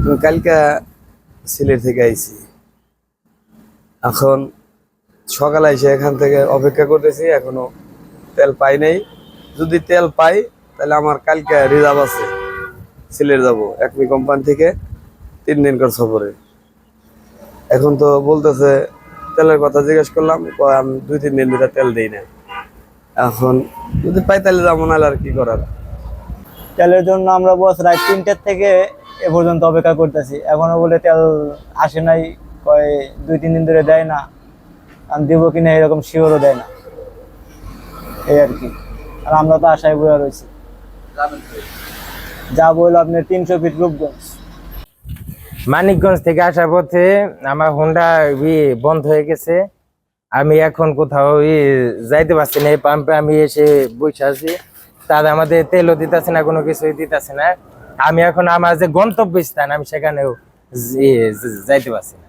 আমি কালকে সিলেট থেকে আইছি। এখন সকালে এসে এখান থেকে অপেক্ষা করতেছি, এখনো তেল পাই নাই। যদি তেল পাই তাহলে আমার কালকে রিজার্ভ আছে, সিলেট যাব একমি কোম্পানি থেকে 3 দিন কর সফরে। এখন তো বলতেছে তেলের কথা জিজ্ঞেস করলাম, কয় আমি 2-3 দিন ধরে তেল দিই না। এখন যদি পাই তাহলে যাবো, নাহলে আর কি করার। তেলের জন্য আমরা বস রাত 3টা থেকে এ পর্যন্ত অপেক্ষা করতেছি, এখনো বলে তেল আসে নাই। কয় 2-3 দিন ধরে দেয় না, আমি দেবো কিনা এরকম শিওরও দেয় না, এই আর কি। আর আমরা তো আশায় বয়ে রয়েছি। যা বললো আপনার 300 ফিট রূপগঞ্জ। মানিকগঞ্জ থেকে আসার পথে আমার হোন্ডা বন্ধ হয়ে গেছে। আমি এখন কোথাও যাইতে পারছি না। এই পাম্পে আমি এসে বসে আছি, তারা আমাদের তেলও দিতেছে না, কোনো কিছুই দিতেছে না। আমি এখন আমার যে গন্তব্যস্থান আমি সেখানেও যাইতে পারছি না।